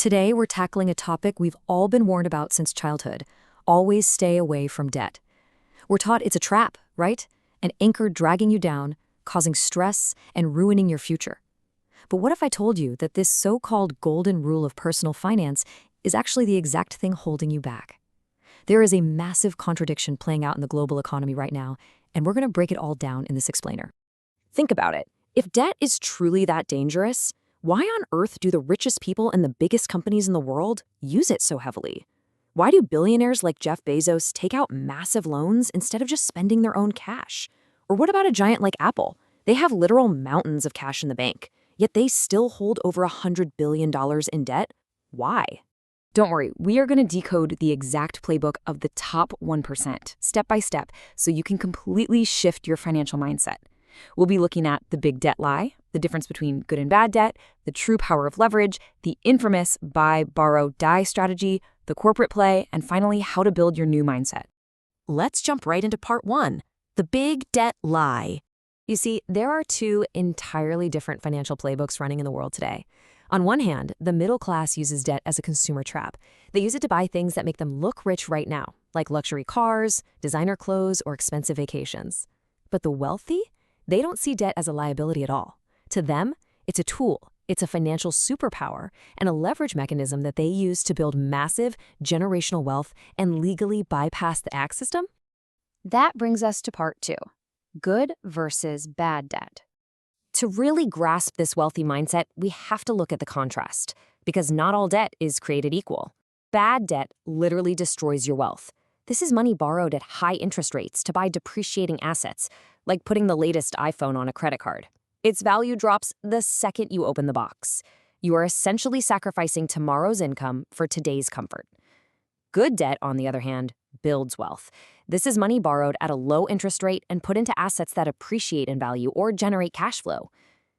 Today, we're tackling a topic we've all been warned about since childhood. Always stay away from debt. We're taught it's a trap, right? An anchor dragging you down, causing stress, and ruining your future. But what if I told you that this so-called golden rule of personal finance is actually the exact thing holding you back? There is a massive contradiction playing out in the global economy right now, and we're going to break it all down in this explainer. Think about it. If debt is truly that dangerous, why on earth do the richest people and the biggest companies in the world use it so heavily? Why do billionaires like Jeff Bezos take out massive loans instead of just spending their own cash? Or what about a giant like Apple? They have literal mountains of cash in the bank, yet they still hold over $100 billion in debt. Why? Don't worry, we are going to decode the exact playbook of the top 1%, step by step, so you can completely shift your financial mindset. We'll be looking at the big debt lie, the difference between good and bad debt, the true power of leverage, the infamous buy, borrow, die strategy, the corporate play, and finally, how to build your new mindset. Let's jump right into part 1, the big debt lie. You see, there are two entirely different financial playbooks running in the world today. On one hand, the middle class uses debt as a consumer trap. They use it to buy things that make them look rich right now, like luxury cars, designer clothes, or expensive vacations. But the wealthy? They don't see debt as a liability at all. To them, it's a tool, it's a financial superpower, and a leverage mechanism that they use to build massive generational wealth and legally bypass the tax system. That brings us to part 2, good versus bad debt. To really grasp this wealthy mindset, we have to look at the contrast, because not all debt is created equal. Bad debt literally destroys your wealth. This is money borrowed at high interest rates to buy depreciating assets, like putting the latest iPhone on a credit card. Its value drops the second you open the box. You are essentially sacrificing tomorrow's income for today's comfort. Good debt, on the other hand, builds wealth. This is money borrowed at a low interest rate and put into assets that appreciate in value or generate cash flow.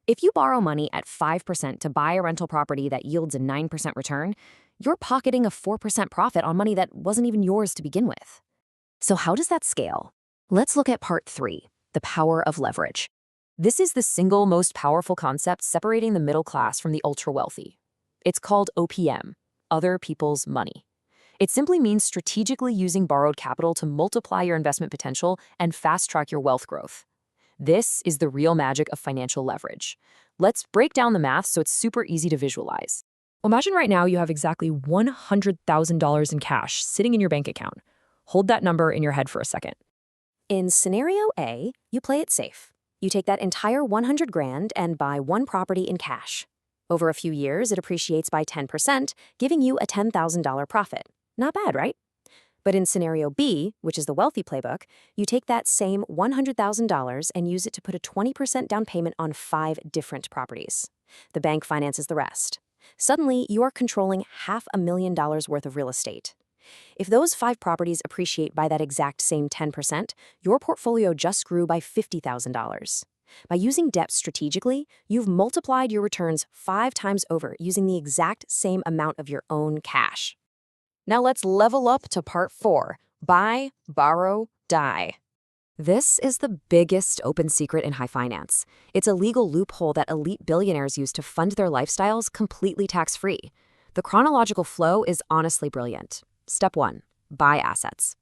If you borrow money at 5% to buy a rental property that yields a 9% return, you're pocketing a 4% profit on money that wasn't even yours to begin with. So how does that scale? Let's look at part 3, the power of leverage. This is the single most powerful concept separating the middle class from the ultra-wealthy. It's called OPM, other people's money. It simply means strategically using borrowed capital to multiply your investment potential and fast-track your wealth growth. This is the real magic of financial leverage. Let's break down the math so it's super easy to visualize. Imagine right now you have exactly $100,000 in cash sitting in your bank account. Hold that number in your head for a second. In scenario A, you play it safe. You take that entire 100 grand and buy one property in cash. Over a few years, it appreciates by 10%, giving you a $10,000 profit. Not bad, right? But in scenario B, which is the wealthy playbook, you take that same $100,000 and use it to put a 20% down payment on 5 different properties. The bank finances the rest. Suddenly, you are controlling $500,000 worth of real estate. If those 5 properties appreciate by that exact same 10%, your portfolio just grew by $50,000. By using debt strategically, you've multiplied your returns 5 times over using the exact same amount of your own cash. Now let's level up to part 4, buy, borrow, die. This is the biggest open secret in high finance. It's a legal loophole that elite billionaires use to fund their lifestyles completely tax-free. The chronological flow is honestly brilliant. Step 1, buy assets.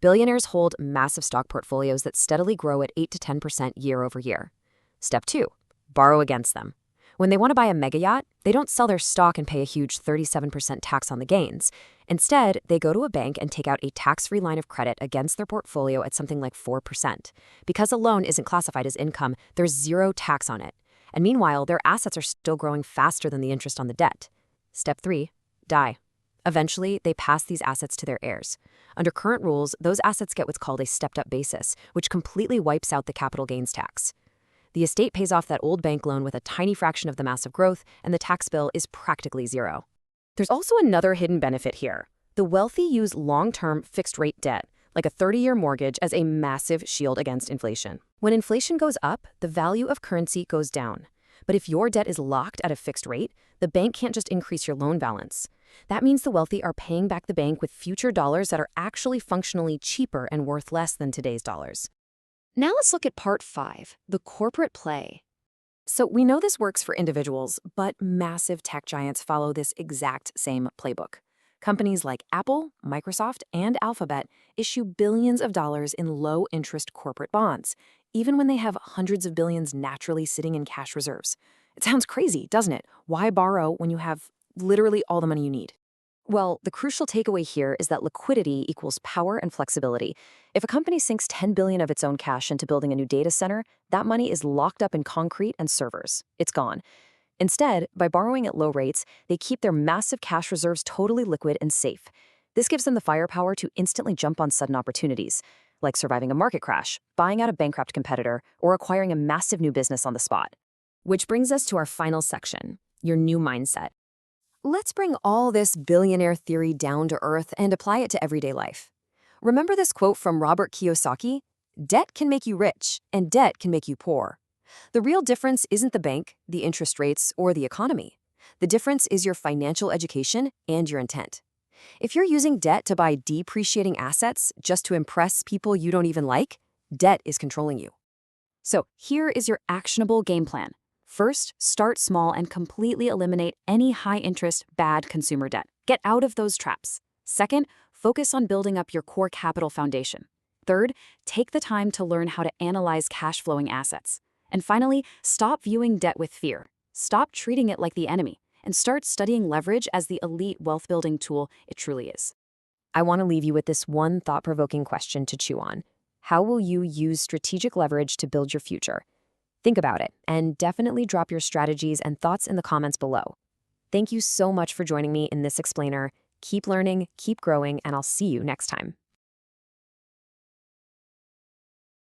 Billionaires hold massive stock portfolios that steadily grow at 8 to 10% year over year. Step 2, borrow against them. When they want to buy a mega yacht, they don't sell their stock and pay a huge 37% tax on the gains. Instead, they go to a bank and take out a tax-free line of credit against their portfolio at something like 4%. Because a loan isn't classified as income, there's zero tax on it. And meanwhile, their assets are still growing faster than the interest on the debt. Step 3, die. Eventually, they pass these assets to their heirs. Under current rules, those assets get what's called a stepped-up basis, which completely wipes out the capital gains tax. The estate pays off that old bank loan with a tiny fraction of the massive growth, and the tax bill is practically zero. There's also another hidden benefit here. The wealthy use long-term fixed-rate debt, like a 30-year mortgage, as a massive shield against inflation. When inflation goes up, the value of currency goes down. But if your debt is locked at a fixed rate, the bank can't just increase your loan balance. That means the wealthy are paying back the bank with future dollars that are actually functionally cheaper and worth less than today's dollars. Now let's look at part 5, the corporate play. So we know this works for individuals, but massive tech giants follow this exact same playbook. Companies like Apple, Microsoft, and Alphabet issue billions of dollars in low-interest corporate bonds, even when they have hundreds of billions naturally sitting in cash reserves. It sounds crazy, doesn't it? Why borrow when you have literally all the money you need? Well, the crucial takeaway here is that liquidity equals power and flexibility. If a company sinks 10 billion of its own cash into building a new data center, that money is locked up in concrete and servers. It's gone. Instead, by borrowing at low rates, they keep their massive cash reserves totally liquid and safe. This gives them the firepower to instantly jump on sudden opportunities, like surviving a market crash, buying out a bankrupt competitor, or acquiring a massive new business on the spot. Which brings us to our final section, your new mindset. Let's bring all this billionaire theory down to earth and apply it to everyday life. Remember this quote from Robert Kiyosaki? Debt can make you rich, and debt can make you poor. The real difference isn't the bank, the interest rates, or the economy. The difference is your financial education and your intent. If you're using debt to buy depreciating assets just to impress people you don't even like, debt is controlling you. So here is your actionable game plan. First, start small and completely eliminate any high-interest, bad consumer debt. Get out of those traps. Second, focus on building up your core capital foundation. Third, take the time to learn how to analyze cash-flowing assets. And finally, stop viewing debt with fear. Stop treating it like the enemy, and start studying leverage as the elite wealth-building tool it truly is. I want to leave you with this one thought-provoking question to chew on. How will you use strategic leverage to build your future? Think about it, and definitely drop your strategies and thoughts in the comments below. Thank you so much for joining me in this explainer. Keep learning, keep growing, and I'll see you next time.